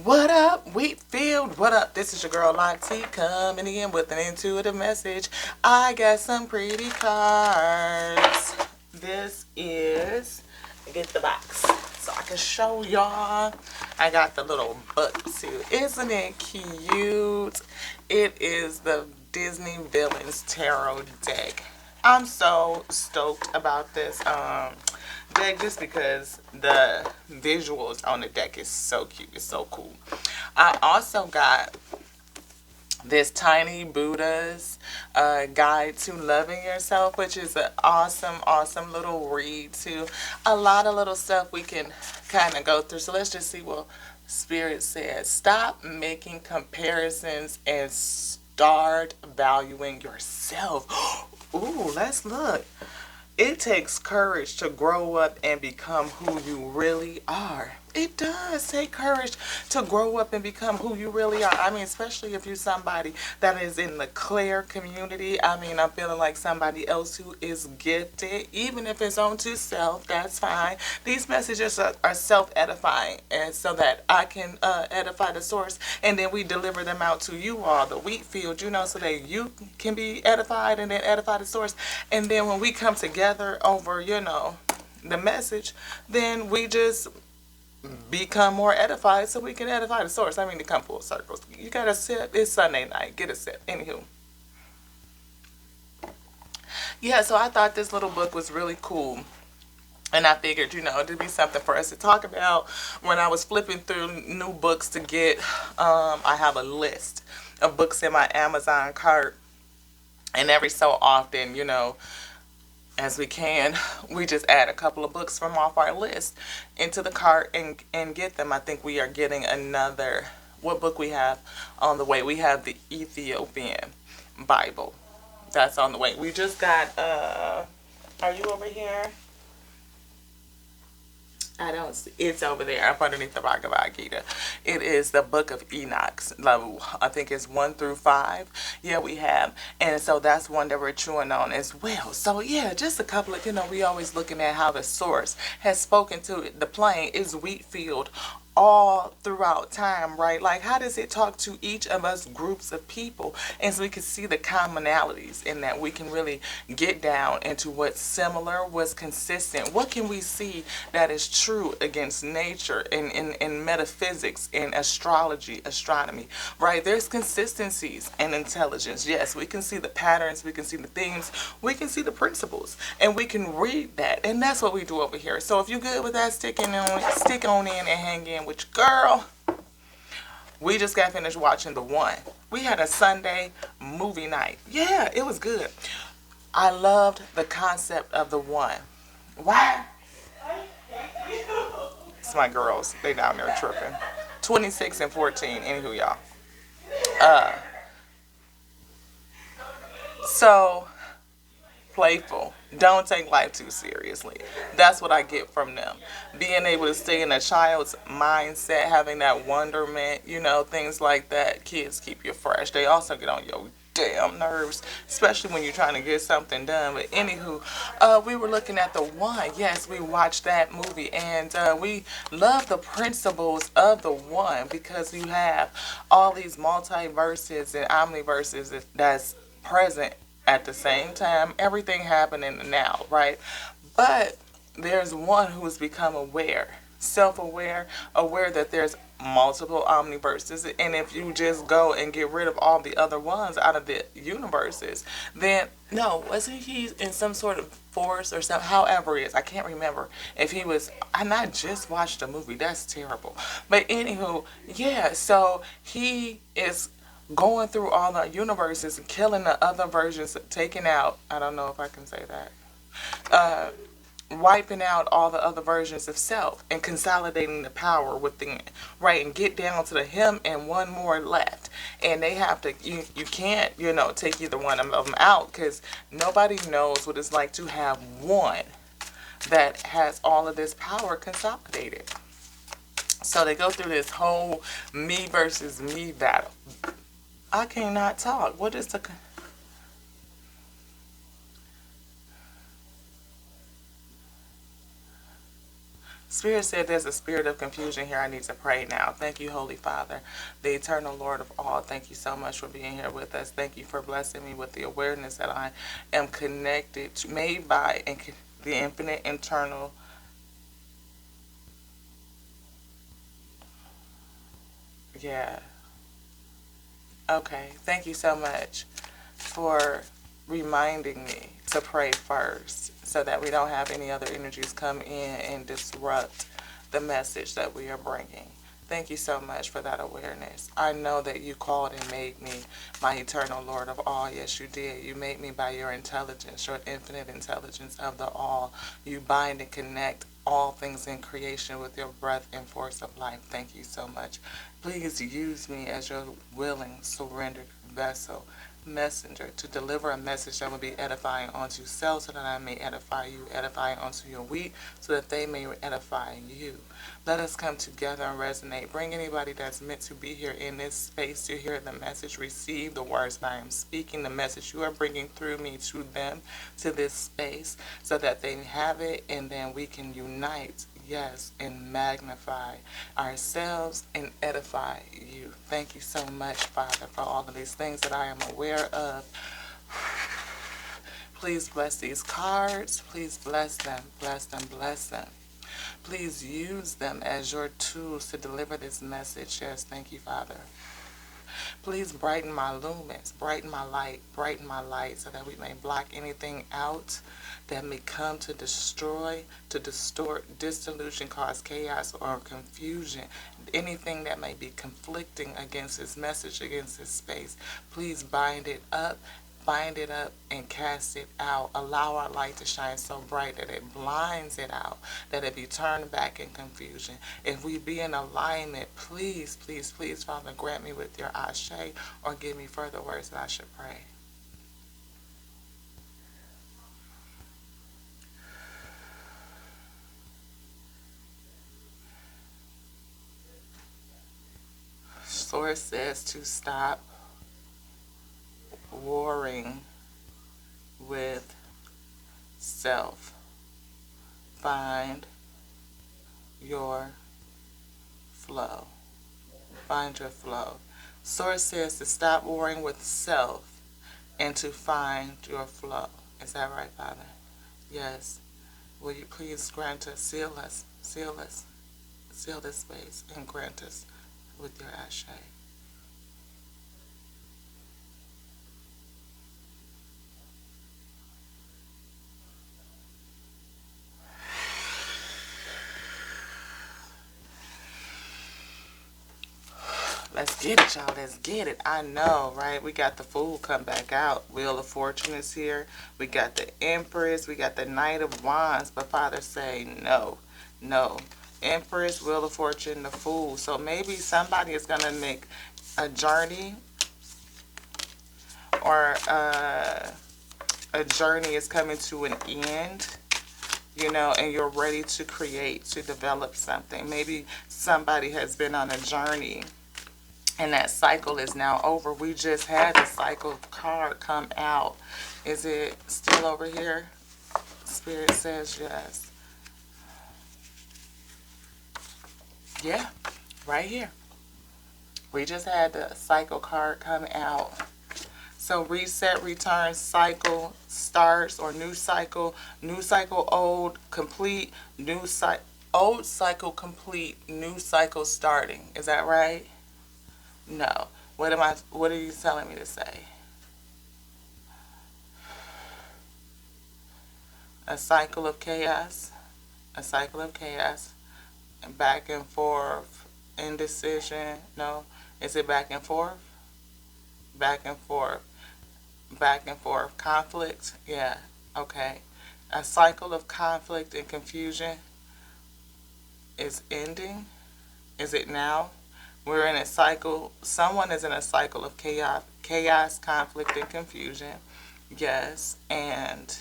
What up, Wheatfield? What up? This is your girl Lottie coming in with an intuitive message. I got some pretty cards. This is, get the box so I can show y'all. I got the little book too. Isn't it cute? It is the Disney Villains Tarot deck. I'm so stoked about this deck just because the visuals on the deck is so cute. It's so cool. I also got this Tiny Buddha's Guide to Loving Yourself, which is an awesome little read too. A lot of little stuff we can kind of go through. So let's just see what Spirit says. Stop making comparisons and start valuing yourself. Ooh, let's look. It takes courage to grow up and become who you really are. It does take courage to grow up and become who you really are. I mean, especially if you're somebody that is in the clear community. I mean, I'm feeling like somebody else who is gifted. Even if it's on to self, that's fine. These messages are self-edifying, and so that I can edify the source, and then we deliver them out to you all, the wheat field, so that you can be edified and then edify the source. And then when we come together over, the message, then we just become more edified so we can edify the source. I mean, to come full circles. You got a sip. It's Sunday night. Get a sip. Anywho. Yeah, so I thought this little book was really cool. And I figured, it'd be something for us to talk about. When I was flipping through new books to get, I have a list of books in my Amazon cart. And every so often, as we can, we just add a couple of books from off our list into the cart and get them. I think we are getting another, what book we have on the way? We have the Ethiopian Bible. That's on the way. We just got, are you over here? I don't see. It's over there up underneath the Bhagavad Gita. It is the Book of Enoch. I think it's 1 through 5. Yeah, we have. And so that's one that we're chewing on as well. So yeah, just a couple of, we always looking at how the source has spoken to it. The plane is wheat field all throughout time, right? Like, how does it talk to each of us groups of people? And so we can see the commonalities in that. We can really get down into what's similar, what's consistent. What can we see that is true against nature and in metaphysics, in astrology, astronomy, right? There's consistencies in intelligence. Yes, we can see the patterns, we can see the themes, we can see the principles, and we can read that. And that's what we do over here. So if you're good with that, stick on in and hang in. Which, girl, we just got finished watching The One. We had a Sunday movie night. Yeah, it was good. I loved the concept of The One. Why? It's my girls. They down there tripping. 26 and 14. Anywho, y'all. So playful. Don't take life too seriously. That's what I get from them. Being able to stay in a child's mindset, having that wonderment, things like that. Kids keep you fresh. They also get on your damn nerves, especially when you're trying to get something done. But anywho, we were looking at The One. Yes, we watched that movie, and we love the principles of The One because you have all these multiverses and omniverses that's present at the same time, everything happening now, right? But there's one who's become aware, self-aware, aware that there's multiple omniverses. And if you just go and get rid of all the other ones out of the universes, then, no, wasn't he in some sort of force or something? However it is, I can't remember if he was, and I just watched the movie, that's terrible. But anywho, yeah, so he is going through all the universes and killing the other versions, taking out, I don't know if I can say that, wiping out all the other versions of self and consolidating the power within, right? And get down to the him and one more left. And they have to, you can't, take either one of them out because nobody knows what it's like to have one that has all of this power consolidated. So they go through this whole me versus me battle. I cannot talk. What is the... Spirit said there's a spirit of confusion here. I need to pray now. Thank you, Holy Father, the eternal Lord of all. Thank you so much for being here with us. Thank you for blessing me with the awareness that I am connected to, made by, and the infinite internal. Yeah. Okay. Thank you so much for reminding me to pray first so that we don't have any other energies come in and disrupt the message that we are bringing. Thank you so much for that awareness. I know that you called and made me my eternal Lord of all. Yes, you did. You made me by your intelligence, your infinite intelligence of the all. You bind and connect all things in creation with your breath and force of life. Thank you so much. Please use me as your willing, surrendered vessel, messenger, to deliver a message that will be edifying unto self, so that I may edify you, edifying unto your wheat, so that they may edify you. Let us come together and resonate. Bring anybody that's meant to be here in this space to hear the message, receive the words that I am speaking, the message you are bringing through me to them, to this space, so that they have it, and then we can unite, yes, and magnify ourselves and edify you. Thank you so much, Father, for all of these things that I am aware of. Please bless these cards. Please bless them, bless them, bless them. Please use them as your tools to deliver this message. Yes, thank you, Father. Please brighten my lumens, brighten my light, so that we may block anything out that may come to destroy, to distort, disillusion, cause chaos or confusion, anything that may be conflicting against this message, against this space. Please bind it up and cast it out. Allow our light to shine so bright that it blinds it out, that it be turned back in confusion. If we be in alignment, please, please, please, Father, grant me with your ashe, or give me further words that I should pray. Source says to stop warring with self. Find your flow. Find your flow. Source says to stop warring with self and to find your flow. Is that right, Father? Yes. Will you please grant us, seal us, seal this space, and grant us with your ashe. Let's get it, y'all. Let's get it. I know, right? We got the Fool come back out. Wheel of Fortune is here. We got the Empress. We got the Knight of Wands. But Father say no. No. Empress, Wheel of Fortune, the Fool. So maybe somebody is going to make a journey, or a journey is coming to an end, you know, and you're ready to create, to develop something. Maybe somebody has been on a journey and that cycle is now over. We just had the cycle card come out. Is it still over here? Spirit says yes. Yeah, right here. We just had the cycle card come out. So reset, return, cycle starts, or new cycle, old, complete, new cycle, old cycle complete, new cycle starting. Is that right? No. What are you telling me to say? A cycle of chaos. A cycle of chaos. And back and forth. Indecision. No. Is it back and forth? Back and forth. Back and forth. Conflict. Yeah. Okay. A cycle of conflict and confusion is ending. Is it now? We're in a cycle. Someone is in a cycle of chaos, conflict, and confusion. Yes, and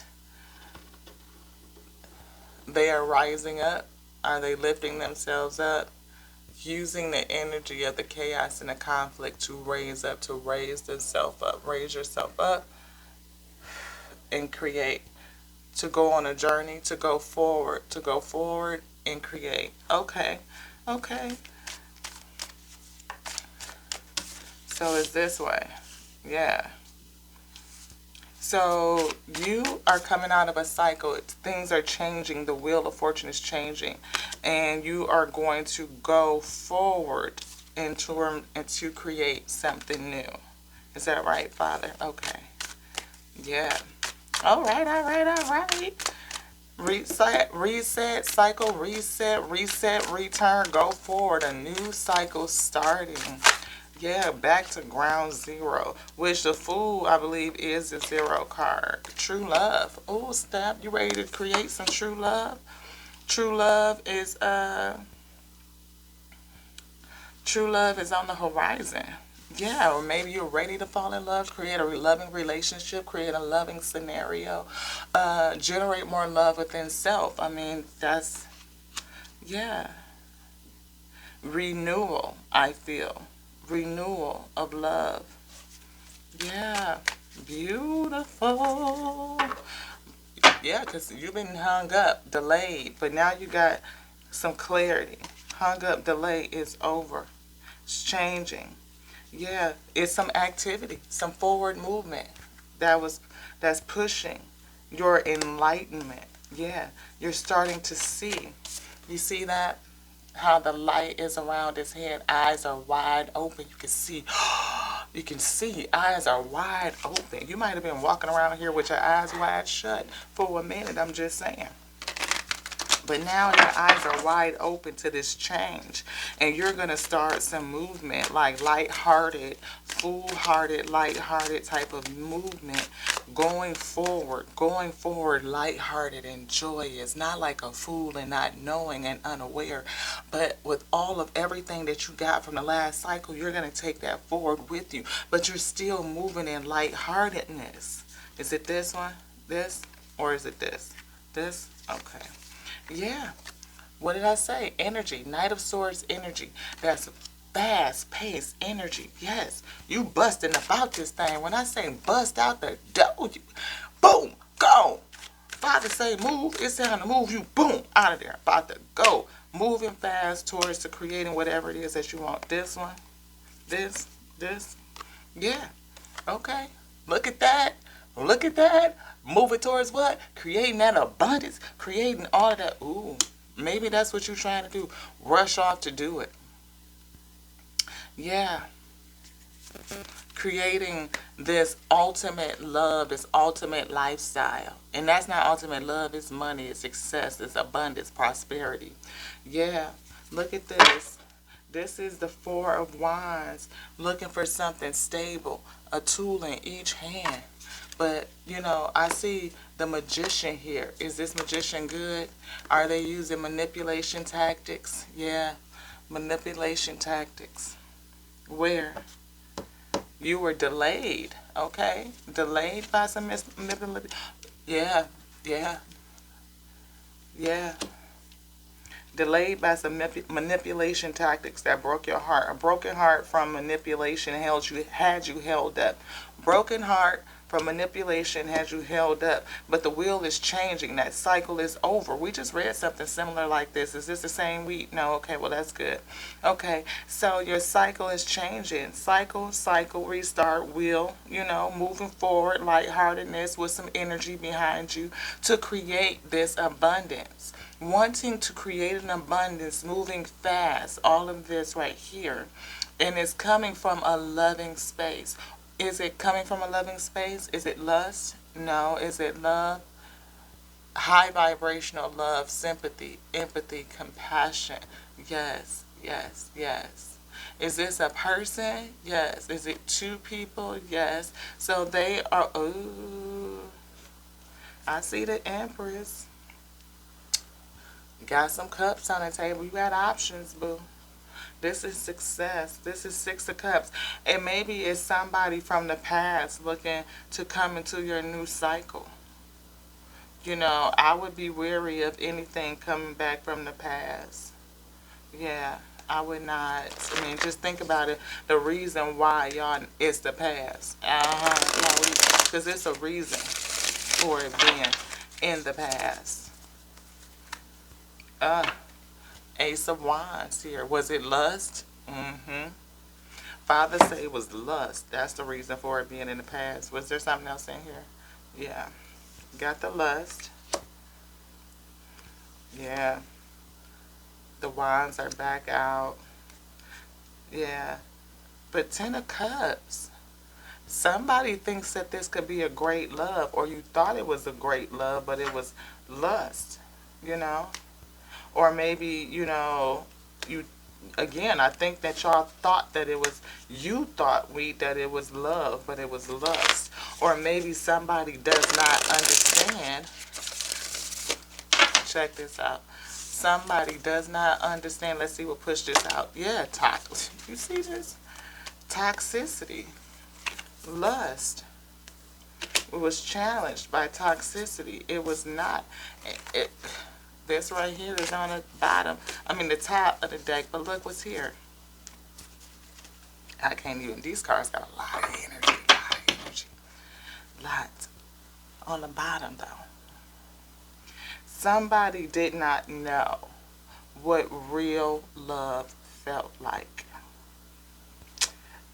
they are rising up. Are they lifting themselves up? Using the energy of the chaos and the conflict to raise up, to raise themselves up. Raise yourself up and create. To go on a journey, to go forward, and create. Okay. Okay. So it's this way. Yeah. So you are coming out of a cycle. Things are changing. The wheel of fortune is changing. And you are going to go forward and to create something new. Is that right, Father? Okay. Yeah. All right, all right, all right. Reset, cycle, reset, return, go forward. A new cycle starting. Yeah, back to ground zero, which the Fool, I believe, is the zero card. True love. Oh, snap. You ready to create some true love? True love is on the horizon. Yeah, or maybe you're ready to fall in love, create a loving relationship, create a loving scenario, generate more love within self. I mean, that's, yeah. Renewal, I feel. Renewal of love. Yeah. Beautiful. Yeah, because you've been hung up, delayed, but now you got some clarity. Hung up, delay is over. It's changing. Yeah, it's some activity, some forward movement that's pushing your enlightenment. Yeah, you're starting to see. You see that? How the light is around his head. Eyes are wide open. You can see. You can see. Eyes are wide open. You might have been walking around here with your eyes wide shut for a minute. I'm just saying. But now your eyes are wide open to this change. And you're going to start some movement, like lighthearted, foolharted, lighthearted type of movement. Going forward, lighthearted and joyous. Not like a fool and not knowing and unaware. But with all of everything that you got from the last cycle, you're going to take that forward with you. But you're still moving in lightheartedness. Is it this one? This? Or is it this? This? Okay. Yeah. What did I say? Energy. Knight of Swords energy. That's fast-paced energy. Yes. You busting about this thing. When I say bust out the dough, you, boom, go. Father say move, it's time to move you, boom, out of there. About to go. Moving fast towards to creating whatever it is that you want. This one. This. Yeah. Okay. Look at that. Look at that. Moving towards what? Creating that abundance. Creating all of that. Ooh. Maybe that's what you're trying to do. Rush off to do it. Yeah. Creating this ultimate love, this ultimate lifestyle. And that's not ultimate love. It's money. It's success. It's abundance. Prosperity. Yeah. Look at this. This is the Four of Wands. Looking for something stable. A tool in each hand. But, you know, I see the magician here. Is this magician good? Are they using manipulation tactics? Yeah, manipulation tactics. Where? You were delayed, okay? Delayed by some manipulation. Yeah, yeah, yeah. Delayed by some manipulation tactics that broke your heart. A broken heart from manipulation had you held up. Broken heart from manipulation had you held up. But the wheel is changing. That cycle is over. We just read something similar like this. Is this the same week? No. Okay, well, that's good. Okay, so your cycle is changing. Cycle, restart, wheel, you know, moving forward, lightheartedness with some energy behind you to create this abundance. Wanting to create an abundance, moving fast, all of this right here. And it's coming from a loving space. Is it coming from a loving space? Is it lust? No. Is it love? High vibrational love, sympathy, empathy, compassion. Yes, yes, yes. Is this a person? Yes. Is it two people? Yes. So they are, ooh, I see the Empress. Got some cups on the table. You got options, boo. This is success. This is Six of Cups. And maybe it's somebody from the past looking to come into your new cycle. You know, I would be wary of anything coming back from the past. Yeah, I would not. I mean, just think about it. The reason why, y'all, it's the past. Because it's a reason for it being in the past. Ace of Wands here. Was it lust? Mm-hmm. Father said it was lust. That's the reason for it being in the past. Was there something else in here? Yeah. Got the lust. Yeah. The wands are back out. Yeah. But Ten of Cups. Somebody thinks that this could be a great love, or you thought it was a great love, but it was lust, you know? Or maybe, you, again, I think that y'all thought that it was, you thought that it was love, but it was lust. Or maybe somebody does not understand. Check this out. Somebody does not understand. Let's see what pushed this out. Yeah, you see this? Toxicity. Lust. It was challenged by toxicity. It was not. This right here is on the bottom. I mean the top of the deck. But look what's here. I can't even. These cards got a lot of energy. A lot of energy. Lots. On the bottom though. Somebody did not know what real love felt like.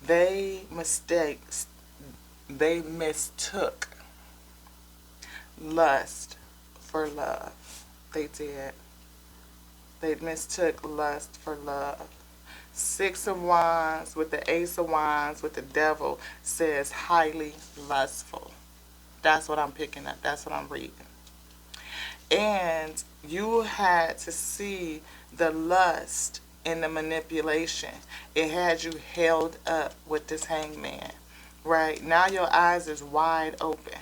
They mistook lust for love. They did. They mistook lust for love. Six of Wands with the Ace of Wands with the Devil says highly lustful. That's what I'm picking up. That's what I'm reading. And you had to see the lust in the manipulation. It had you held up with this hangman. Right? Now your eyes is wide open.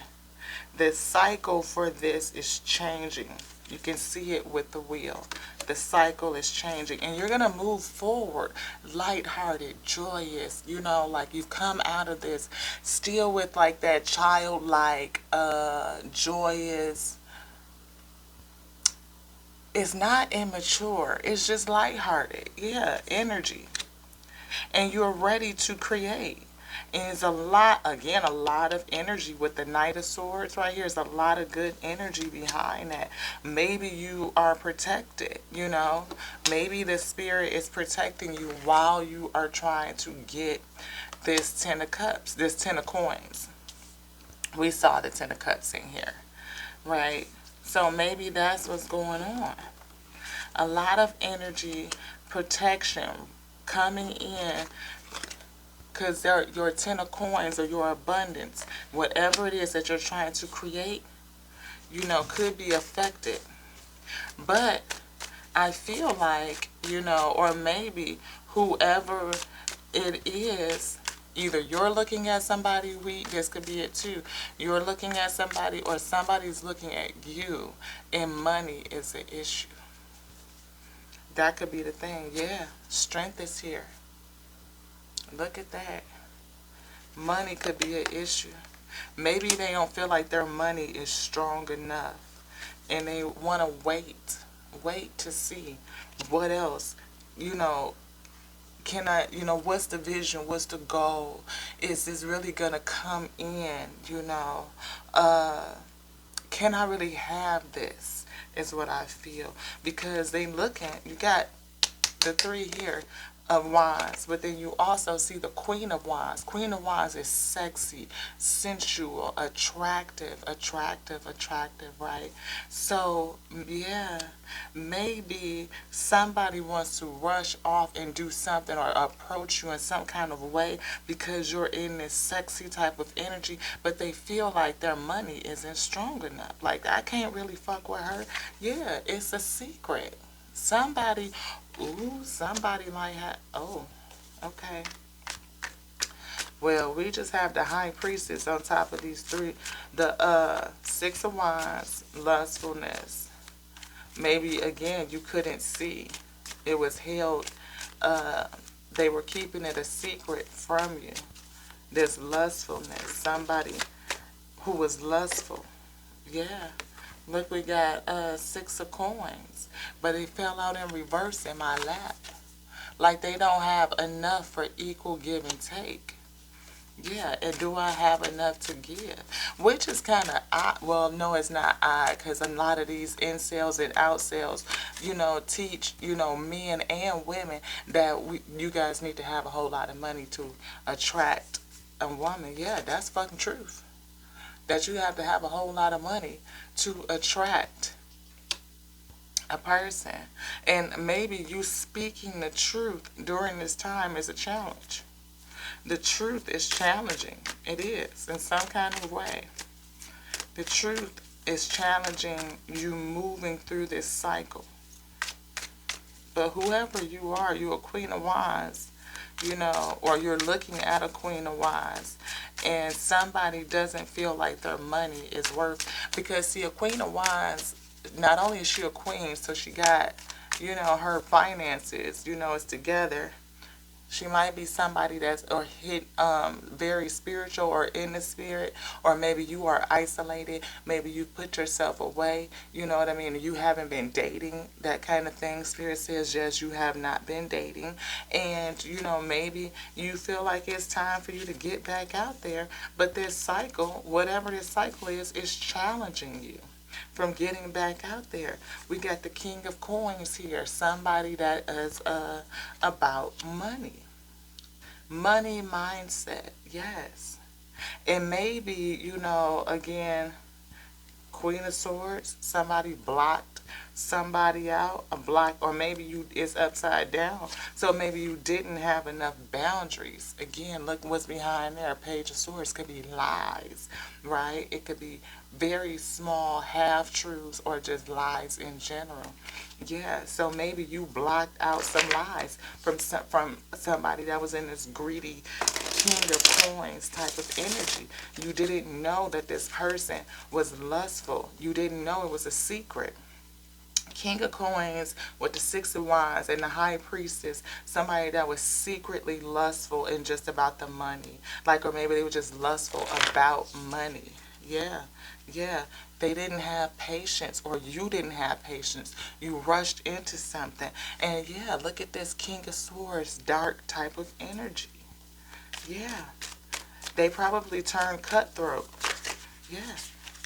The cycle for this is changing. You can see it with the wheel. The cycle is changing. And you're going to move forward lighthearted, joyous. Like you've come out of this still with like that childlike, joyous. It's not immature. It's just lighthearted. Yeah, energy. And you're ready to create. And it's a lot of energy with the Knight of Swords right here. There's a lot of good energy behind that. Maybe you are protected, Maybe the spirit is protecting you while you are trying to get this Ten of Cups, this Ten of Coins. We saw the Ten of Cups in here, right? So maybe that's what's going on. A lot of energy, protection coming in. Because your Ten of Coins or your abundance, whatever it is that you're trying to create, could be affected. But I feel like, or maybe whoever it is, either you're looking at somebody weak, this could be it too. You're looking at somebody or somebody's looking at you and money is an issue. That could be the thing. Yeah, strength is here. Look at that. Money could be an issue. Maybe they don't feel like their money is strong enough. And they want to wait to see what else, can I, what's the vision? What's the goal? Is this really going to come in, can I really have this is what I feel. Because they look at, you got the three here of Wands, but then you also see the Queen of Wands. Queen of Wands is sexy, sensual, attractive, right? So, yeah, maybe somebody wants to rush off and do something or approach you in some kind of way because you're in this sexy type of energy, but they feel like their money isn't strong enough. Like, I can't really fuck with her. Yeah, it's a secret. Somebody might have, okay. Well, we just have the High Priestess on top of these three. The Six of Wands, lustfulness. Maybe, again, you couldn't see. It was held, they were keeping it a secret from you. This lustfulness, somebody who was lustful. Yeah. Look, we got Six of Coins, but it fell out in reverse in my lap. Like they don't have enough for equal give and take. Yeah, and do I have enough to give? Which is kind of odd. Well, no, it's not odd because a lot of these in-sales and out-sales, teach, men and women that you guys need to have a whole lot of money to attract a woman. Yeah, that's fucking truth. That you have to have a whole lot of money to attract a person. And maybe you speaking the truth during this time is a challenge. The truth is challenging. It is, in some kind of way. The truth is challenging you moving through this cycle. But whoever you are, you're a queen of wands, or you're looking at a queen of wands, and somebody doesn't feel like their money is worth, because see, a queen of wands, not only is she a queen, so she got, her finances, is together. She might be somebody that's or hit very spiritual or in the spirit, or maybe you are isolated. Maybe you put yourself away. You know what I mean? You haven't been dating, that kind of thing. Spirit says yes, you have not been dating, and maybe you feel like it's time for you to get back out there. But this cycle, whatever this cycle is challenging you from getting back out there. We got the King of Coins here, somebody that is about money. Money mindset, yes. And maybe, again, Queen of Swords, somebody blocked somebody out, a block, or maybe it's upside down. So maybe you didn't have enough boundaries. Again, look what's behind there. Page of Swords could be lies, right? It could be very small half-truths or just lies in general. Yeah, so maybe you blocked out some lies from somebody that was in this greedy King of Coins type of energy. You didn't know that this person was lustful. You didn't know it was a secret. King of Coins with the Six of Wands and the High Priestess, somebody that was secretly lustful and just about the money. Or maybe they were just lustful about money. Yeah, yeah. They didn't have patience, or you didn't have patience. You rushed into something. And yeah, look at this King of Swords, dark type of energy. Yeah. They probably turned cutthroat. Yeah.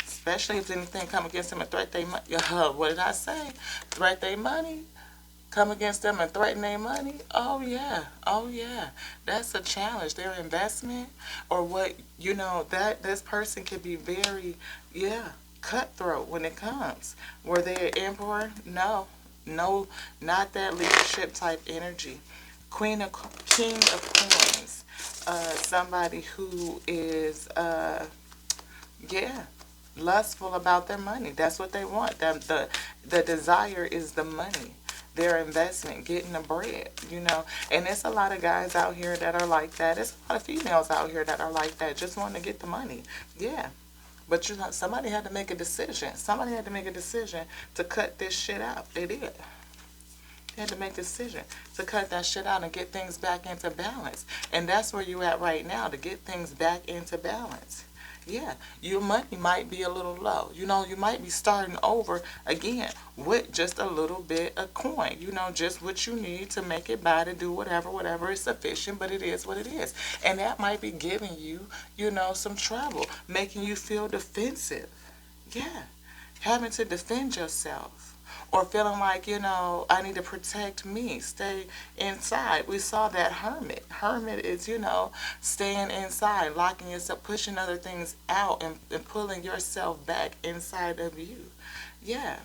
Especially if anything come against them and threat their money. What did I say? Threat their money? Come against them and threaten their money? Oh, yeah. Oh, yeah. That's a challenge. Their investment or what, that this person can be very, cutthroat when it comes. Were they an emperor? No. No, not that leadership type energy. King of Coins. Somebody who is, lustful about their money. That's what they want. The desire is the money. Their investment, getting the bread, And there's a lot of guys out here that are like that. There's a lot of females out here that are like that, just wanting to get the money. Yeah. But somebody had to make a decision. Somebody had to make a decision to cut this shit out. They did. They had to make a decision to cut that shit out and get things back into balance. And that's where you're at right now, to get things back into balance. Yeah, your money might be a little low. You might be starting over again with just a little bit of coin. Just what you need to make it by to do whatever is sufficient, but it is what it is. And that might be giving you, some trouble, making you feel defensive. Yeah, having to defend yourself. Or feeling like, I need to protect me, stay inside. We saw that hermit. Hermit is, staying inside, locking yourself, pushing other things out and pulling yourself back inside of you. Yeah.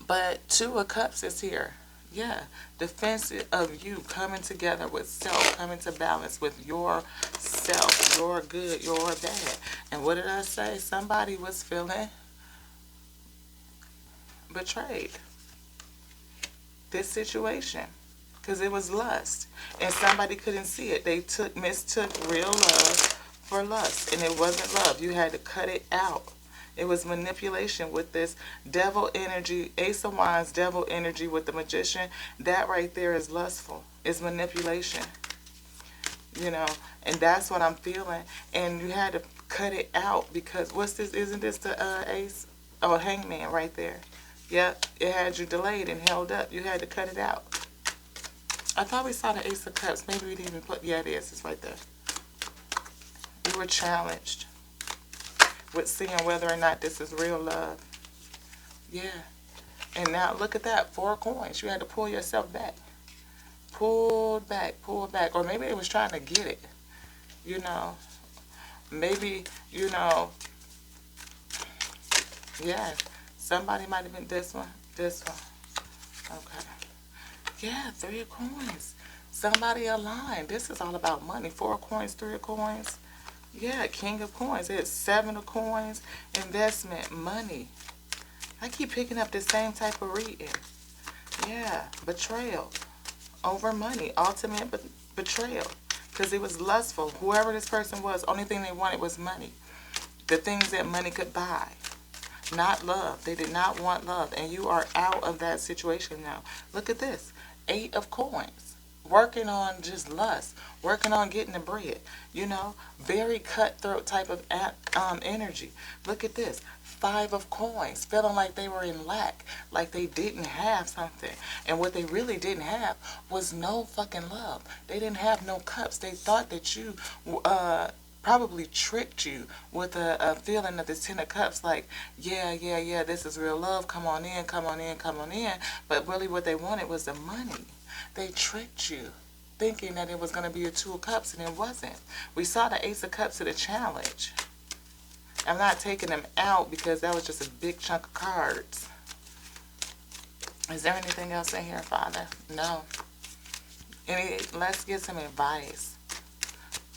But Two of Cups is here. Yeah. Defense of you, coming together with self, coming to balance with yourself, your good, your bad. And what did I say? Somebody was feeling betrayed this situation because it was lust and somebody couldn't see it. They mistook real love for lust, and it wasn't love. You had to cut it out. It was manipulation with this devil energy, Ace of Wands, devil energy with the Magician. That right there is lustful. It's manipulation. And that's what I'm feeling. And you had to cut it out because what's this? Isn't this the Ace? Oh, Hangman right there. Yep, it had you delayed and held up. You had to cut it out. I thought we saw the Ace of Cups. Maybe we didn't even put, yeah, it is. It's right there. You were challenged with seeing whether or not this is real love. Yeah. And now look at that. 4 coins. You had to pull yourself back. Pulled back, pulled back. Or maybe it was trying to get it. You know. Maybe, you know. Yeah. Somebody might have been this one. This one. Okay. Yeah, 3 of coins. Somebody aligned. This is all about money. 4 coins, 3 of coins. Yeah, king of coins. It's 7 of coins. Investment, money. I keep picking up the same type of reading. Yeah, betrayal over money. Ultimate betrayal. Because it was lustful. Whoever this person was, only thing they wanted was money. The things that money could buy. Not love. They did not want love. And you are out of that situation now. Look at this. 8 of coins. Working on just lust. Working on getting the bread. You know, very cutthroat type of energy. Look at this. 5 of coins. Feeling like they were in lack. Like they didn't have something. And what they really didn't have was no fucking love. They didn't have no cups. They thought that you probably tricked you with a feeling of the 10 of cups, like, yeah, this is real love, come on in, come on in, come on in. But really what they wanted was the money. They tricked you, thinking that it was going to be a 2 of cups, and it wasn't. We saw the Ace of Cups at the challenge. I'm not taking them out because that was just a big chunk of cards. Is there anything else in here, Father? No. Let's get some advice.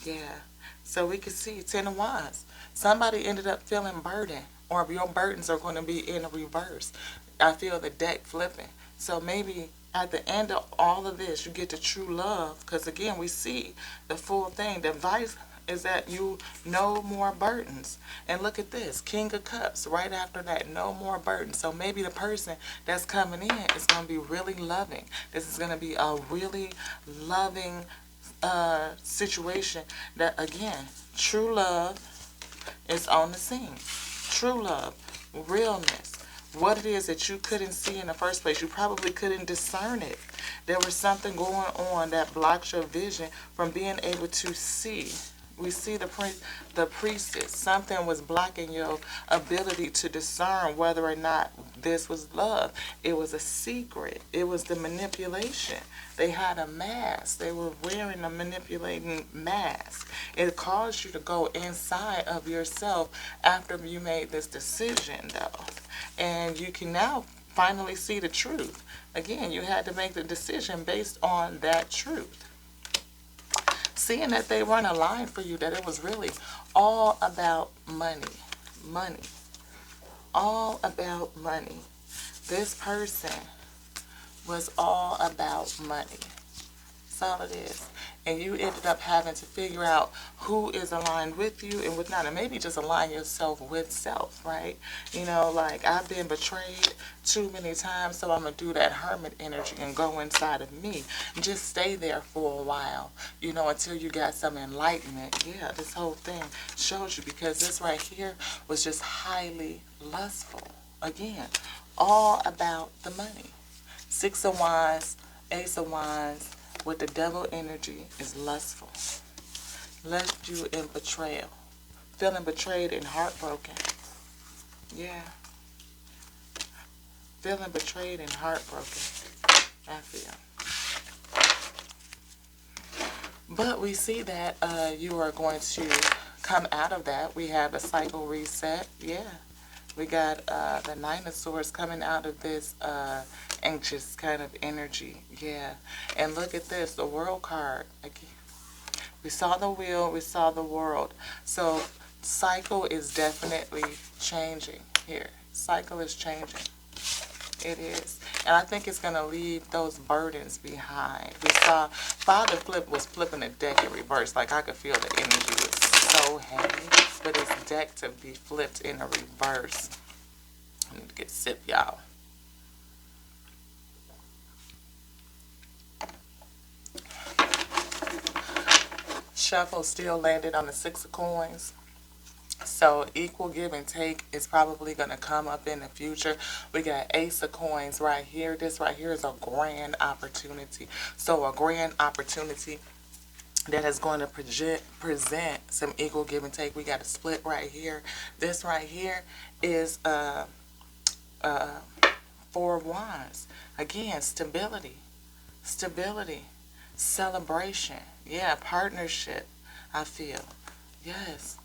Yeah. So we can see 10 of Wands. Somebody ended up feeling burdened, or your burdens are going to be in a reverse. I feel the deck flipping. So maybe at the end of all of this, you get to true love. Because again, we see the full thing. The advice is that you no more burdens. And look at this, King of Cups. Right after that, no more burdens. So maybe the person that's coming in is going to be really loving. This is going to be a really loving situation that, again, true love is on the scene. True love, realness, what it is that you couldn't see in the first place. You probably couldn't discern it. There was something going on that blocked your vision from being able to see. We see the priestess. Something was blocking your ability to discern whether or not this was love. It was a secret. It was the manipulation. They had a mask. They were wearing a manipulating mask. It caused you to go inside of yourself after you made this decision, though. And you can now finally see the truth. Again, you had to make the decision based on that truth. Seeing that they weren't aligned for you, that it was really all about money. Money. All about money. This person was all about money. That's all it is. And you ended up having to figure out who is aligned with you and with not. And maybe just align yourself with self, right? You know, like, I've been betrayed too many times, so I'm going to do that hermit energy and go inside of me. And just stay there for a while, you know, until you got some enlightenment. Yeah, this whole thing shows you, because this right here was just highly lustful. Again, all about the money. 6 of Wands, Ace of Wands, with the devil energy is lustful. Left you in betrayal. Feeling betrayed and heartbroken. Yeah. Feeling betrayed and heartbroken. I feel. But we see that you are going to come out of that. We have a cycle reset. Yeah. We got the 9 of Swords coming out of this anxious kind of energy. Yeah. And look at this, the World card. Again, we saw the wheel, we saw the world. So cycle is definitely changing here. Cycle is changing. It is. And I think it's going to leave those burdens behind. We saw Father was flipping the deck in reverse. Like, I could feel the energy was so heavy. For this deck to be flipped in a reverse. I need to get a sip, y'all. Shuffle still landed on the 6 of coins. So equal give and take is probably going to come up in the future. We got Ace of Coins right here. This right here is a grand opportunity. So a grand opportunity that is going to present some equal give and take. We got a split right here. This right here is uh, Four of Wands. Again, stability, stability, celebration. Yeah, partnership, I feel. Yes.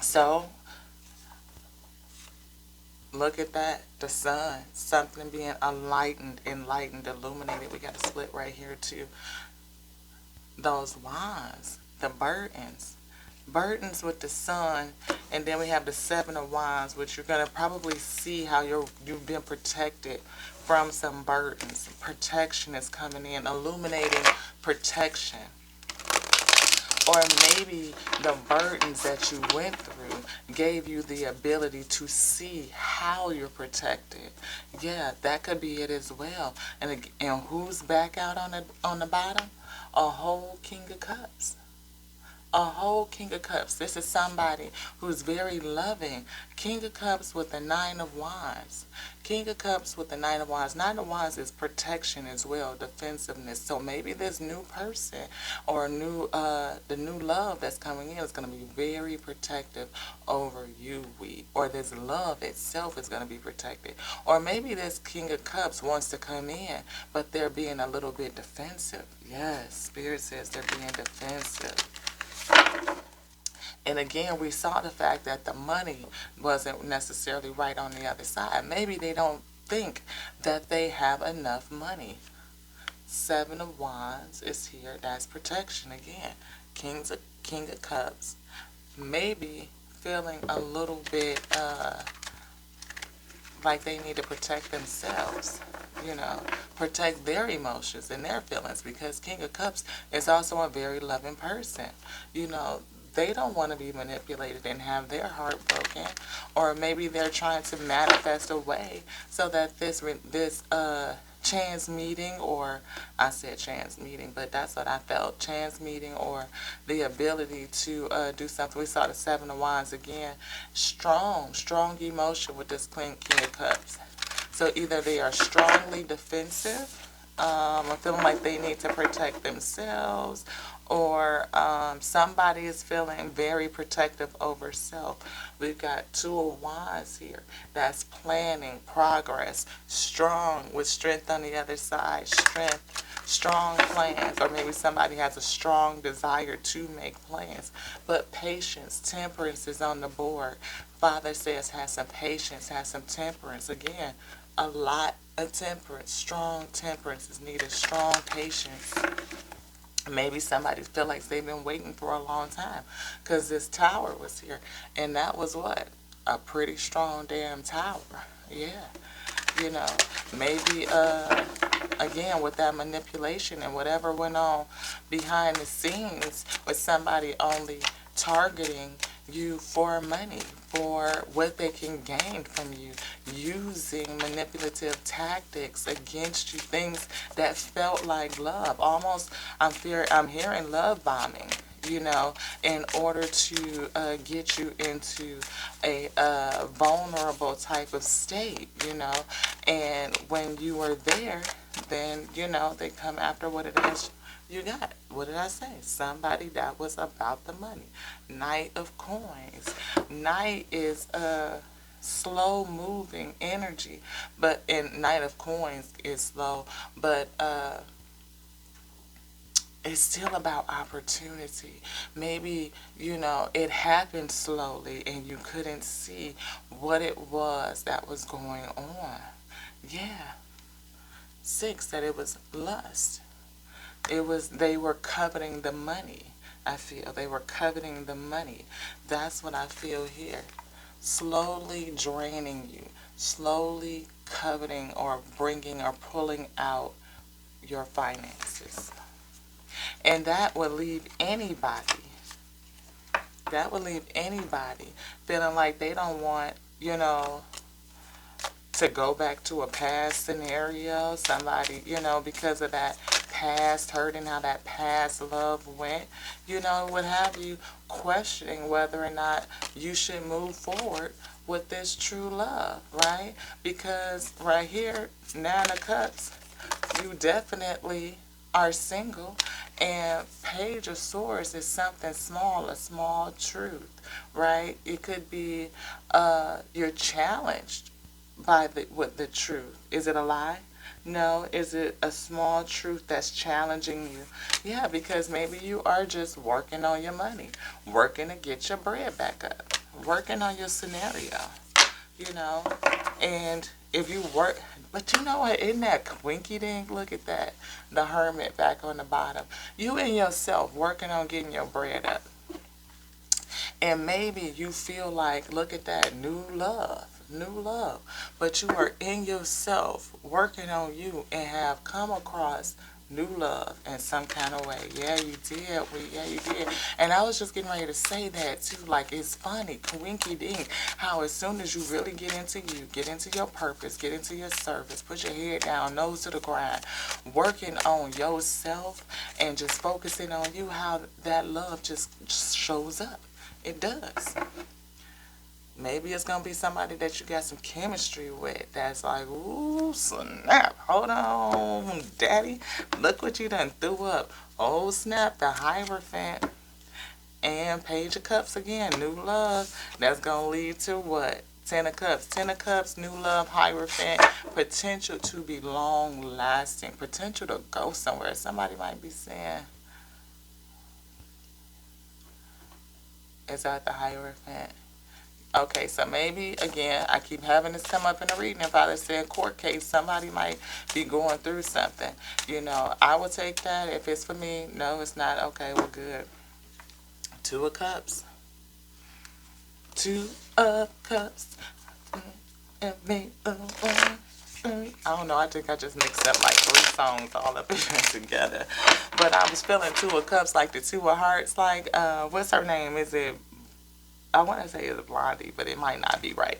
So, look at that. The sun. Something being enlightened, illuminated. We got a split right here too. Those wands. The burdens. Burdens with the sun, and then we have the Seven of Wands, which you're going to probably see how you've been protected from some burdens. Protection is coming in, illuminating protection. Or maybe the burdens that you went through gave you the ability to see how you're protected. Yeah, that could be it as well. And who's back out on the bottom? A whole King of Cups. A whole King of Cups. This is somebody who's very loving. King of Cups with the Nine of Wands. King of Cups with the Nine of Wands. Nine of Wands is protection as well, defensiveness. So maybe this new person or the new love that's coming in is going to be very protective over you, or this love itself is going to be protected. Or maybe this King of Cups wants to come in, but they're being a little bit defensive. Yes, Spirit says they're being defensive. And again, we saw the fact that the money wasn't necessarily right on the other side. Maybe they don't think that they have enough money. Seven of Wands is here. That's protection again. King of Cups. Maybe feeling a little bit like they need to protect themselves. Protect their emotions and their feelings, because King of Cups is also a very loving person. They don't want to be manipulated and have their heart broken, or maybe they're trying to manifest a way so that this chance meeting, or I said chance meeting, but that's what I felt, chance meeting, or the ability to do something. We saw the Seven of Wands again. Strong emotion with this King of Cups. So either they are strongly defensive, or feeling like they need to protect themselves, or somebody is feeling very protective over self. We've got Two of Wands here. That's planning, progress, strong, with strength on the other side. Strength, strong plans. Or maybe somebody has a strong desire to make plans. But patience, temperance is on the board. Father says have some patience, have some temperance. Again, a lot of temperance. Strong temperance is needed. Strong patience. Maybe somebody feels like they've been waiting for a long time, because this tower was here. And that was what? A pretty strong damn tower. Yeah. Maybe, again, with that manipulation and whatever went on behind the scenes, with somebody only targeting you for money, for what they can gain from you, using manipulative tactics against you, things that felt like love. Almost, I'm hearing love bombing, in order to get you into a vulnerable type of state, and when you were there, then, they come after what it is you got. What did I say? Somebody that was about the money. Knight of Coins. Knight is a slow moving energy, and Knight of Coins is slow, but it's still about opportunity. Maybe, it happened slowly and you couldn't see what it was that was going on. Yeah. 6, that it was lust. They were coveting the money, I feel. They were coveting the money. That's what I feel here. Slowly draining you. Slowly coveting or bringing or pulling out your finances. And that would leave anybody feeling like they don't want, to go back to a past scenario. Somebody, because of that past hurt and how that past love went, would have you questioning whether or not you should move forward with this true love, right? Because right here, Nine of Cups, you definitely are single, And Page of Swords is something small, a small truth, right? It could be you're challenged by the truth. Is it a lie? No. Is it a small truth that's challenging you? Yeah, because maybe you are just working on your money, working to get your bread back up, working on your scenario, you know. And if you work, but you know what? Isn't that quinky dink? Look at that. The Hermit back on the bottom. You and yourself working on getting your bread up. And maybe you feel like, look at that, new love, new love. But you are in yourself working on you and have come across new love in some kind of way. Yeah, you did. Yeah, you did. And I was just getting ready to say that too. Like, it's funny, winky dink, how as soon as you really get into you, get into your purpose, get into your service, put your head down, nose to the grind, working on yourself and just focusing on you, how that love just shows up. It does. Maybe it's going to be somebody that you got some chemistry with that's like, ooh, snap. Hold on, daddy. Look what you done threw up. Oh, snap, the Hierophant and Page of Cups again. New love. That's going to lead to what? Ten of Cups. Ten of Cups, new love, Hierophant. Potential to be long lasting. Potential to go somewhere. Somebody might be saying, is that the Hierophant? Okay, so maybe, again, I keep having this come up in the reading. If I said court case, somebody might be going through something. You know, I will take that. If it's for me, no, it's not. Okay, well, good. Two of Cups. Two of Cups. And me, I don't know, I think I just mixed up like 3 songs all up in together. But I was feeling Two of Cups, like the Two of Hearts, like, what's her name? Is it, I want to say it's Blondie, but it might not be right.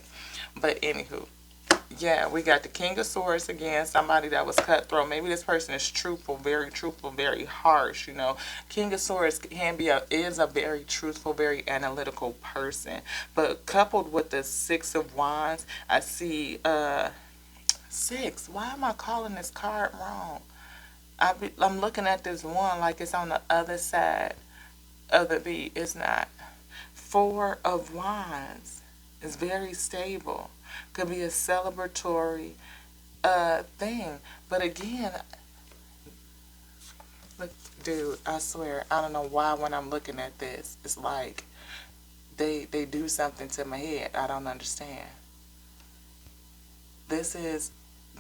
But anywho, yeah, we got the King of Swords again, somebody that was cutthroat. Maybe this person is truthful, very harsh, you know. King of Swords is a very truthful, very analytical person. But coupled with the Six of Wands, I see, six. Why am I calling this card wrong? I'm looking at this one like it's on the other side of the beat. It's not. Four of Wands is very stable. Could be a celebratory thing. But again, look, dude, I swear, I don't know why when I'm looking at this, it's like they do something to my head. I don't understand. This is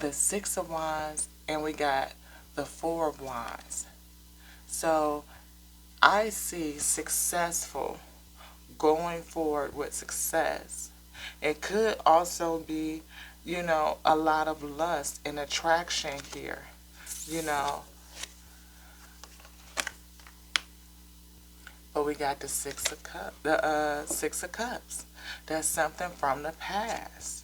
the Six of Wands and we got the Four of Wands. So I see successful, going forward with success. It could also be, you know, a lot of lust and attraction here, you know. But we got the Six of Cups. That's something from the past.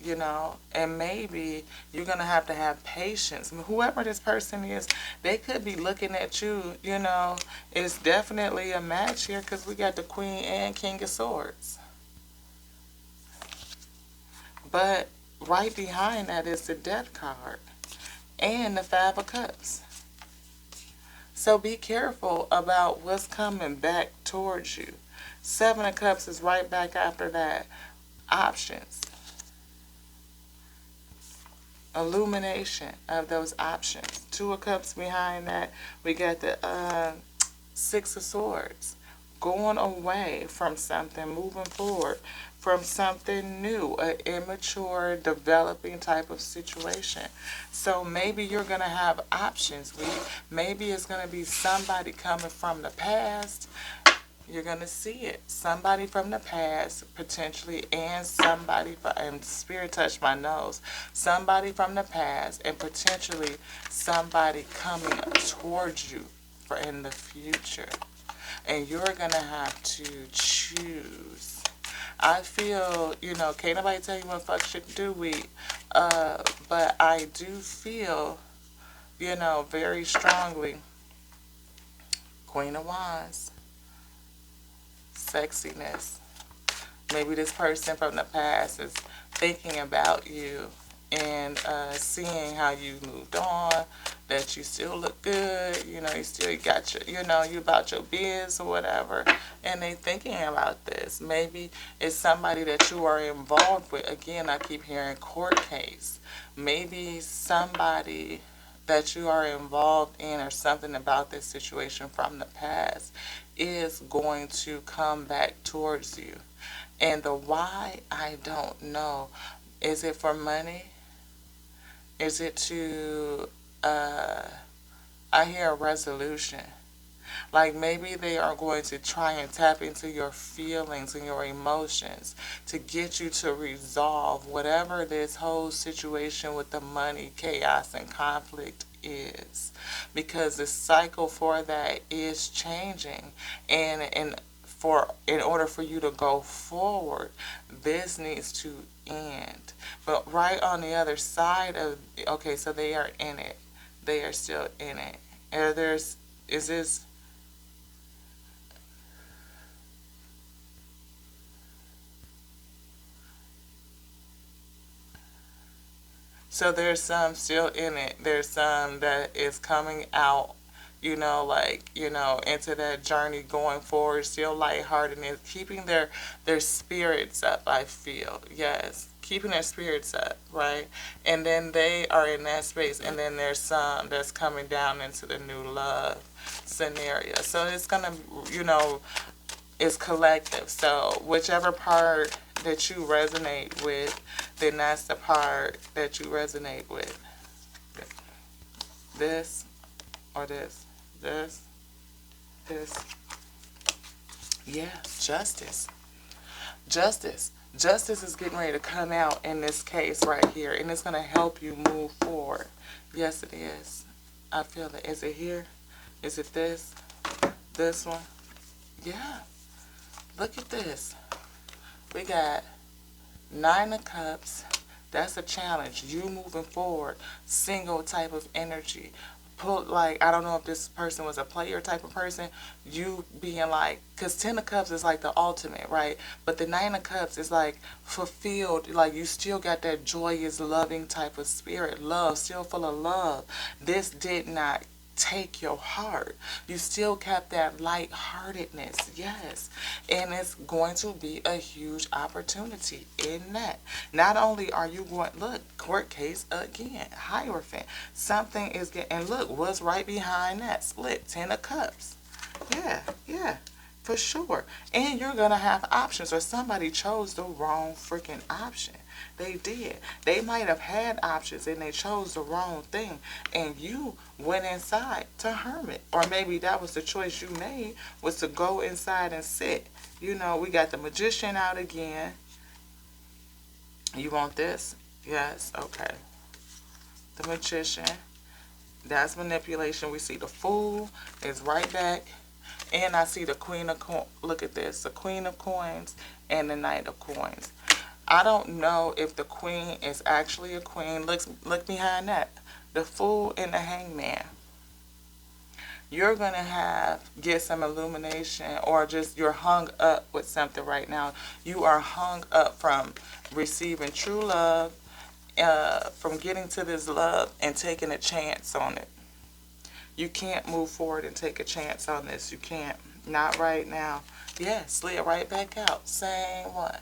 You know, and maybe you're going to have patience. I mean, whoever this person is, they could be looking at you, you know. It's definitely a match here because we got the Queen and King of Swords. But right behind that is the Death card and the Five of Cups. So be careful about what's coming back towards you. Seven of Cups is right back after that. Options. Illumination of those options. Two of Cups behind that. We got the Six of Swords. Going away from something, moving forward from something new, an immature, developing type of situation. So maybe you're going to have options. Maybe it's going to be somebody coming from the past. You're going to see it. Somebody from the past, potentially, and somebody, and Spirit touched my nose. Somebody from the past, and potentially somebody coming towards you for in the future. And you're going to have to choose. I feel, you know, can't nobody tell you what fuck shit do we, but I do feel, you know, very strongly, Queen of Wands. Sexiness. Maybe this person from the past is thinking about you, and seeing how you moved on, that you still look good, you still got your, you about your biz or whatever, and they thinking about this. Maybe it's somebody that you are involved with. Again, I keep hearing court case. Maybe somebody that you are involved in or something about this situation from the past is going to come back towards you. And the why, I don't know. Is it for money? Is it to, I hear a resolution. Like maybe they are going to try and tap into your feelings and your emotions to get you to resolve whatever this whole situation with the money, chaos, and conflict is. Because the cycle for that is changing. And in order for you to go forward, this needs to end. But right on the other side of, okay, so they are in it. They are still in it. Is this, so there's some still in it. There's some that is coming out, like, into that journey going forward, still lighthearted and keeping their spirits up, I feel. Yes. Keeping their spirits up, right? And then they are in that space, and then there's some that's coming down into the new love scenario. So it's gonna, it's collective. So whichever part that you resonate with, then that's the part that you resonate with. This or this, this, this. Yeah, justice. Justice. Justice is getting ready to come out in this case right here, and it's going to help you move forward. Yes, it is. I feel it. Is it here? Is it this? This one? Yeah. Look at this. We got 9 of Cups. That's a challenge. You moving forward. Single type of energy. Like, I don't know if this person was a player type of person. You being like, because 10 of Cups is like the ultimate, right? But the 9 of Cups is like fulfilled. Like, you still got that joyous, loving type of spirit. Love, still full of love. This did not take your heart. You still kept that lightheartedness, yes. And it's going to be a huge opportunity in that. Not only are you going, look, court case again, Hierophant. Something is getting, and look, what's right behind that? Split, 10 of Cups. Yeah, yeah. For sure. And you're going to have options, or somebody chose the wrong freaking option. They did. They might have had options and they chose the wrong thing. And you went inside to hermit. Or maybe that was the choice you made, was to go inside and sit. We got the Magician out again. You want this? Yes. Okay. The Magician. That's manipulation. We see the Fool is right back. And I see the Queen of Coins. Look at this. The Queen of Coins and the Knight of Coins. I don't know if the Queen is actually a queen. Look behind that. The Fool and the Hangman. You're going to get some illumination, or just you're hung up with something right now. You are hung up from receiving true love, from getting to this love and taking a chance on it. You can't move forward and take a chance on this. You can't. Not right now. Yeah, slid right back out. Same one.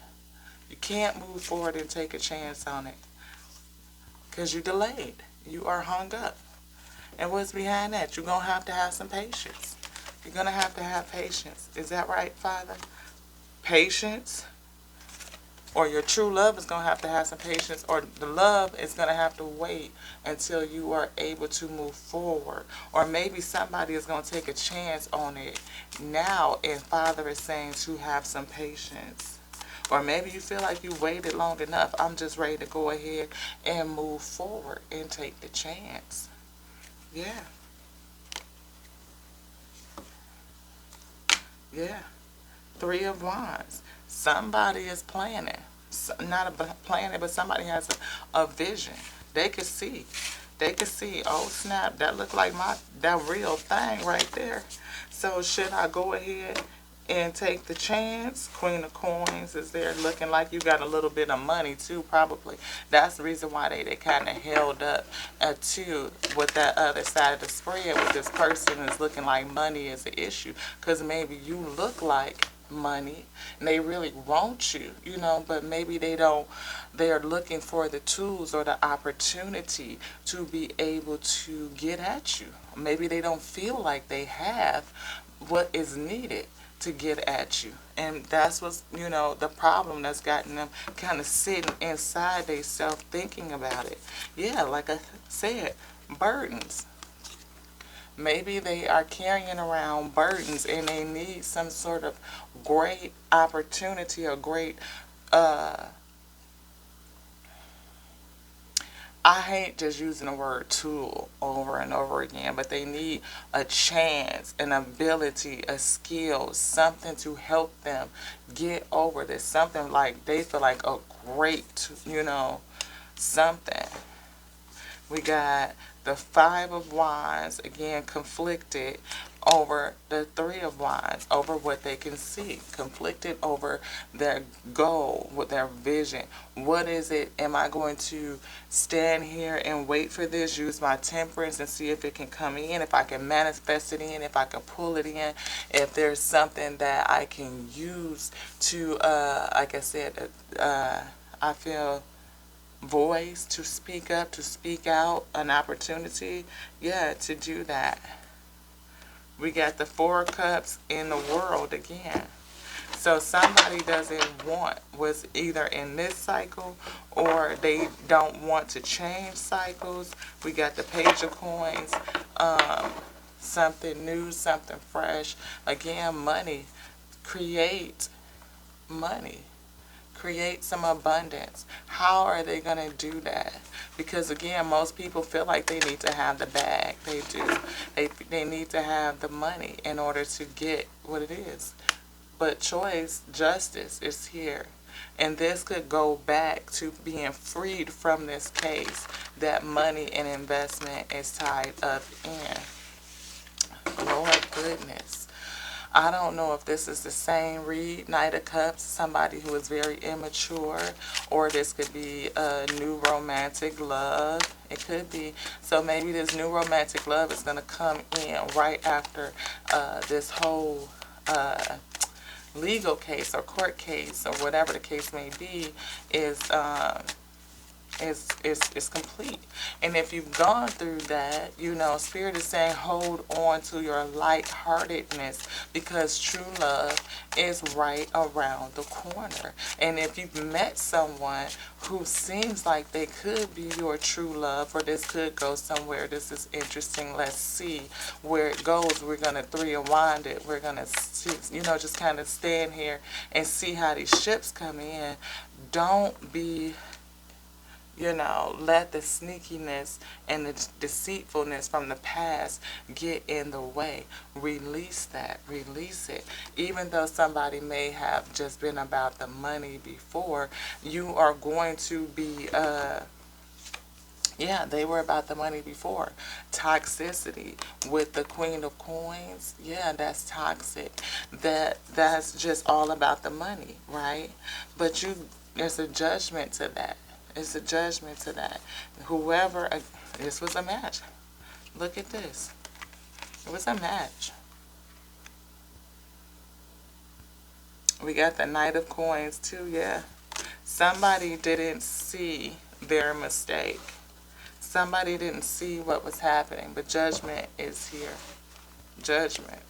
You can't move forward and take a chance on it. Because you delayed. You are hung up. And what's behind that? You're going to have some patience. You're going to have patience. Is that right, Father? Patience. Or your true love is going to have some patience, or the love is going to have to wait until you are able to move forward. Or maybe somebody is going to take a chance on it now, and Father is saying to have some patience. Or maybe you feel like you waited long enough. I'm just ready to go ahead and move forward and take the chance. Yeah. Yeah. 3 of Wands. Somebody is planning. Not a planning, but somebody has a vision. They could see. They could see, oh snap, that looked like that real thing right there. So should I go ahead and take the chance. Queen of Coins is there, looking like you got a little bit of money too, probably. That's the reason why they kind of held up too with that other side of the spread, with this person is looking like money is an issue. Because maybe you look like money and they really want you, but maybe they're looking for the tools or the opportunity to be able to get at you. Maybe they don't feel like they have what is needed to get at you. And that's what's, the problem that's gotten them kind of sitting inside themselves thinking about it. Yeah, like I said, burdens. Maybe they are carrying around burdens and they need some sort of great opportunity or great, I hate just using the word tool over and over again, but they need a chance, an ability, a skill, something to help them get over this. Something like they feel like a great, something. We got the Five of Wands, again, conflicted over the Three of Wands, over what they can see, conflicted over their goal, with their vision. What is it? Am I going to stand here and wait for this, use my temperance and see if it can come in, if I can manifest it in, if I can pull it in, if there's something that I can use to, like I said, I feel voice to speak up, to speak out, an opportunity, yeah, to do that. We got the Four of Cups in the World again. So somebody doesn't want what's either in this cycle or they don't want to change cycles. We got the Page of Coins, something new, something fresh. Again, money. Create money. Create some abundance. How are they going to do that? Because again, most people feel like they need to have the bag. They do. They need to have the money in order to get what it is. But choice, justice is here. And this could go back to being freed from this case that money and investment is tied up in. Lord goodness. I don't know if this is the same read, Knight of Cups, somebody who is very immature, or this could be a new romantic love. It could be. So maybe this new romantic love is going to come in right after this whole legal case or court case or whatever the case may be is complete. And if you've gone through that, Spirit is saying hold on to your lightheartedness because true love is right around the corner. And if you've met someone who seems like they could be your true love, or this could go somewhere, this is interesting, let's see where it goes. We're going to three and wind it. We're going to, just kind of stand here and see how these ships come in. Don't be, let the sneakiness and the deceitfulness from the past get in the way. Release that. Release it. Even though somebody may have just been about the money before, you are going to be, they were about the money before. Toxicity with the Queen of Coins, yeah, that's toxic. That's just all about the money, right? But there's a judgment to that. It's a judgment to that. Whoever, this was a match. Look at this. It was a match. We got the Knight of Coins too, yeah. Somebody didn't see their mistake. Somebody didn't see what was happening, but judgment is here. Judgment.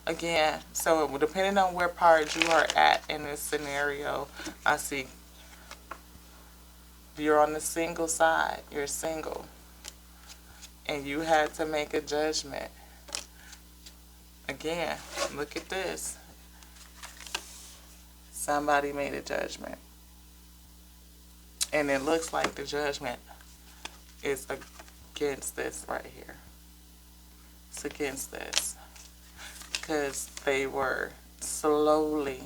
Again, so depending on where part you are at in this scenario, I see if you're on the single side, you're single, and you had to make a judgment. Again, look at this. Somebody made a judgment. And it looks like the judgment is against this right here. It's against this. Because they were slowly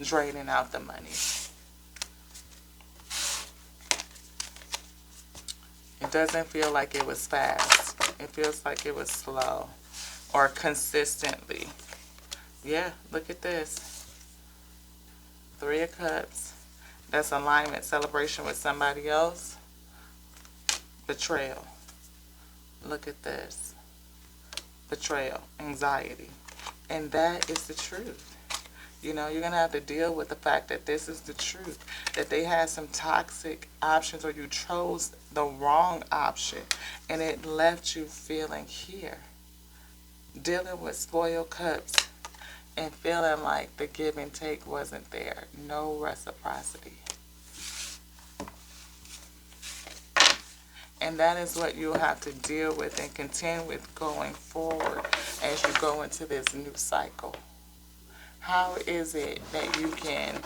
draining out the money. It doesn't feel like it was fast. It feels like it was slow. or consistently. Yeah, look at this. 3 of Cups. That's alignment, celebration with somebody else. Betrayal. Look at this. Betrayal, anxiety. And that is the truth. You know, you're going to have to deal with the fact that this is the truth. That they had some toxic options, or you chose the wrong option. And it left you feeling here. Dealing with spoiled cups and feeling like the give and take wasn't there. No reciprocity. And that is what you'll have to deal with and contend with going forward as you go into this new cycle. How is it that you can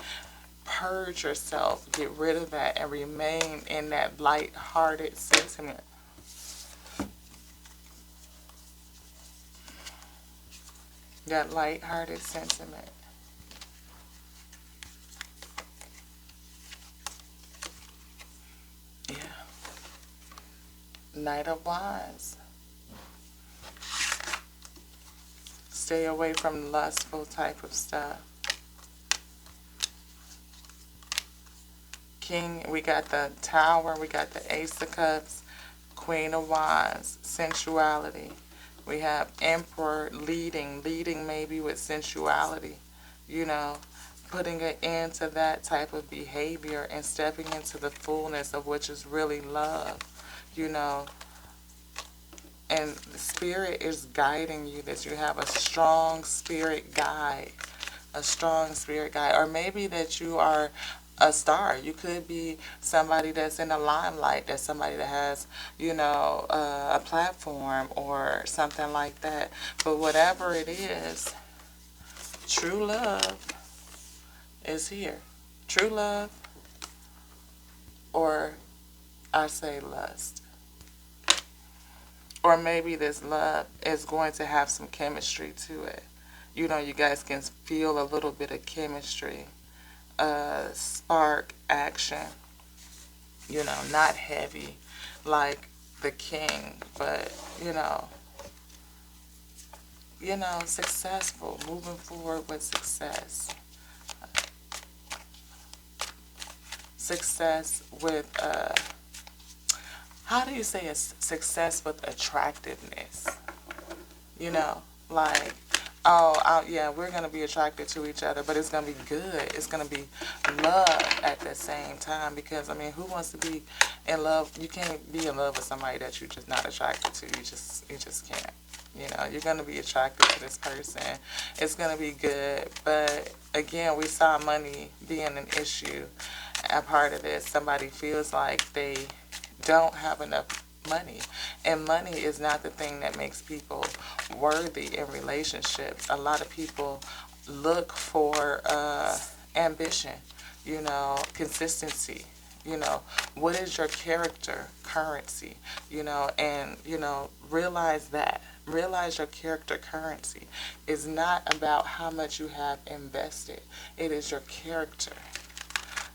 purge yourself, get rid of that, and remain in that light-hearted sentiment? That light-hearted sentiment. Yeah. Knight of Wands. Stay away from lustful type of stuff. King, we got the Tower, we got the Ace of Cups, Queen of Wands, sensuality. We have Emperor, leading maybe with sensuality, you know, putting an end to that type of behavior and stepping into the fullness of which is really love, you know. And the Spirit is guiding you, that you have a strong spirit guide. A strong spirit guide. Or maybe that you are a star. You could be somebody that's in the limelight. That's somebody that has, you know, a platform or something like that. But whatever it is, true love is here. True love, or I say lust. Or maybe this love is going to have some chemistry to it. You know, you guys can feel a little bit of chemistry, spark, action. You know, not heavy like the King, but, you know, successful, moving forward with success. Success with, how do you say it's success with attractiveness? You know, like, yeah, we're going to be attracted to each other, but it's going to be good. It's going to be love at the same time, because, I mean, who wants to be in love? You can't be in love with somebody that you're just not attracted to. You just can't. You know, you're going to be attracted to this person. It's going to be good. But, again, we saw money being an issue. A part of this, somebody feels like they don't have enough money, and money is not the thing that makes people worthy in relationships. A lot of people look for ambition, you know, consistency, you know, what is your character currency, you know, and, you know, realize your character currency is not about how much you have invested. It is your character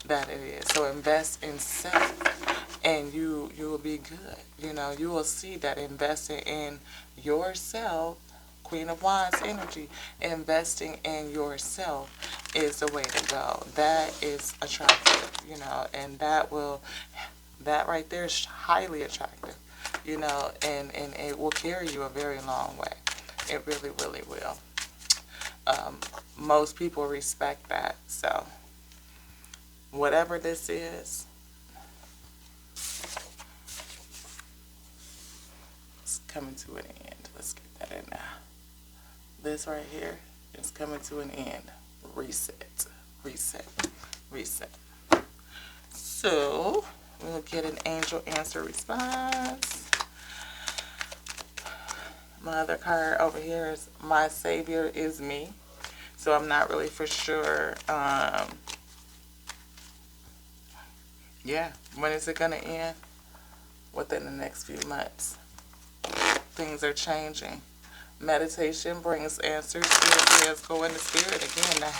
that it is. So invest in self, and you will be good. You know, you will see that investing in yourself, Queen of Wands energy, investing in yourself is the way to go. That is attractive, you know, and that right there is highly attractive, you know, and it will carry you a very long way. It really, really will. Most people respect that, so whatever this is, it's coming to an end. Let's get that in now. This right here is coming to an end. Reset, reset, reset. So, we'll get an angel answer response. My other card over here is My Savior is Me. So I'm not really for sure. Yeah, when is it going to end? Within the next few months. Things are changing. Meditation brings answers. Spirit says go in the Spirit. Again, the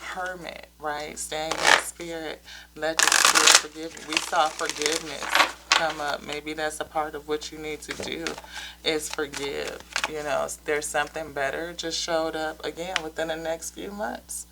Hermit, right? Staying in the Spirit. Let the Spirit forgive you. We saw forgiveness. come up. Maybe that's a part of what you need to do is forgive. You know, there's something better just showed up again within the next few months.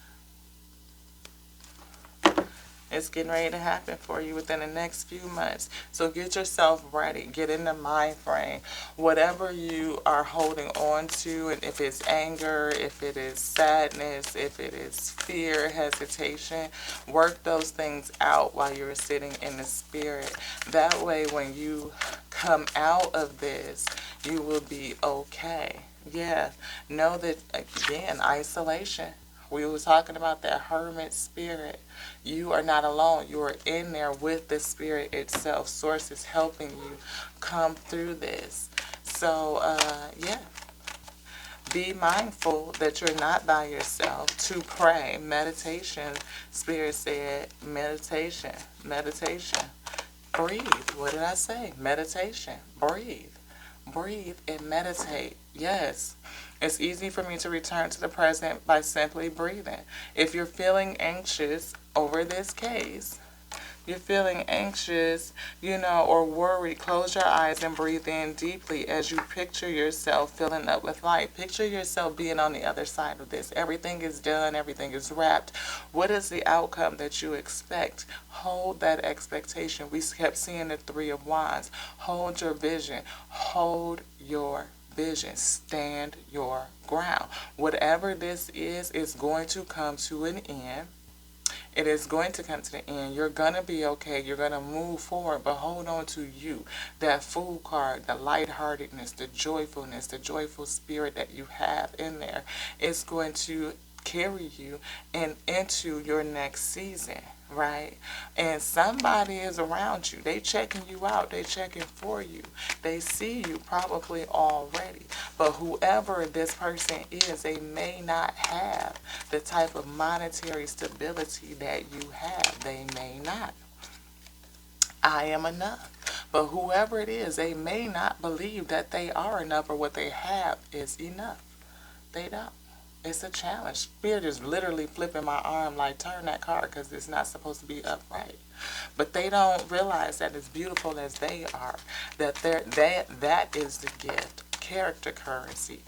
It's getting ready to happen for you within the next few months. So get yourself ready. Get in the mind frame. Whatever you are holding on to, and if it's anger, if it is sadness, if it is fear, hesitation, work those things out while you're sitting in the spirit. That way, when you come out of this, you will be okay. Yeah. Know that, again, isolation. We were talking about that hermit spirit. You are not alone. You are in there with the spirit itself. Source is helping you come through this. So, yeah. Be mindful that you're not by yourself. To pray. Meditation. Spirit said meditation. Meditation. Breathe. What did I say? Meditation. Breathe. Breathe and meditate. Yes. It's easy for me to return to the present by simply breathing. If you're feeling anxious over this case, you're feeling anxious, or worried, close your eyes and breathe in deeply as you picture yourself filling up with light. Picture yourself being on the other side of this. Everything is done. Everything is wrapped. What is the outcome that you expect? Hold that expectation. We kept seeing the Three of Wands. Hold your vision. Hold your vision. Stand your ground. Whatever this is going to come to an end. It is going to come to the end. You're going to be okay. You're going to move forward, but hold on to you. That Fool card, the lightheartedness, the joyfulness, the joyful spirit that you have in there is going to carry you into your next season, right? And somebody is around you. They checking you out. They checking for you. They see you probably already. But whoever this person is, they may not have the type of monetary stability that you have. They may not. I am enough. But whoever it is, they may not believe that they are enough or what they have is enough. They don't. It's a challenge. Spirit is literally flipping my arm like, turn that card because it's not supposed to be upright. But they don't realize that as beautiful as they are, that is the gift. Character currency.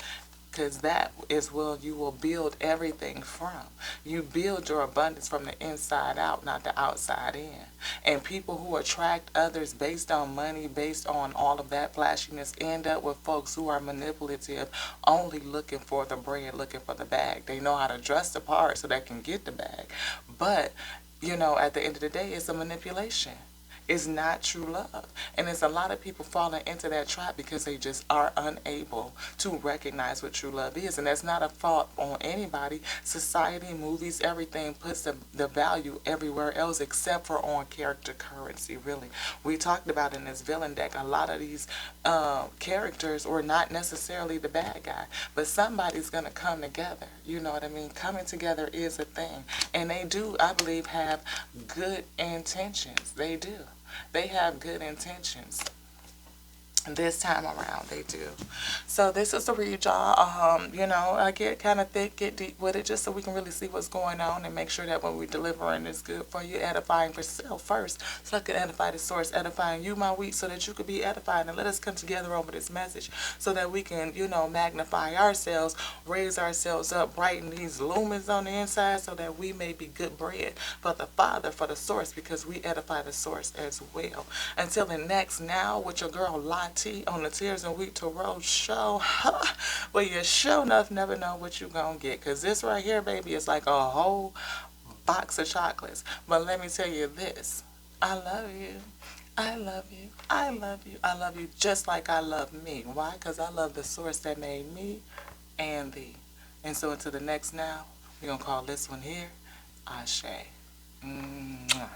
Because that is where you will build everything from. You build your abundance from the inside out, not the outside in. And people who attract others based on money, based on all of that flashiness, end up with folks who are manipulative, only looking for the bread, looking for the bag. They know how to dress the part so they can get the bag. But, at the end of the day, it's a manipulation. Is not true love. And there's a lot of people falling into that trap because they just are unable to recognize what true love is. And that's not a fault on anybody. Society, movies, everything puts the value everywhere else except for on character currency, really. We talked about in this villain deck, a lot of these characters were not necessarily the bad guy. But somebody's going to come together. You know what I mean? Coming together is a thing. And they do, I believe, have good intentions. They do. They have good intentions. This time around, they do. So this is the read, y'all. I get kind of thick, get deep with it, just so we can really see what's going on and make sure that what we're delivering is good for you, edifying for self first, so I can edify the source, edifying you, my week, so that you could be edified. And let us come together over this message so that we can, magnify ourselves, raise ourselves up, brighten these lumens on the inside so that we may be good bread for the Father, for the source, because we edify the source as well. Until the next Now with your girl Lottie on the Tears and Wheat Tarot show. Well, you sure enough never know what you're going to get, because this right here, baby, is like a whole box of chocolates. But let me tell you this. I love you. I love you. I love you. I love you just like I love me. Why? Because I love the source that made me and thee. And so until the next Now, we're going to call this one here Ashe. Mwah.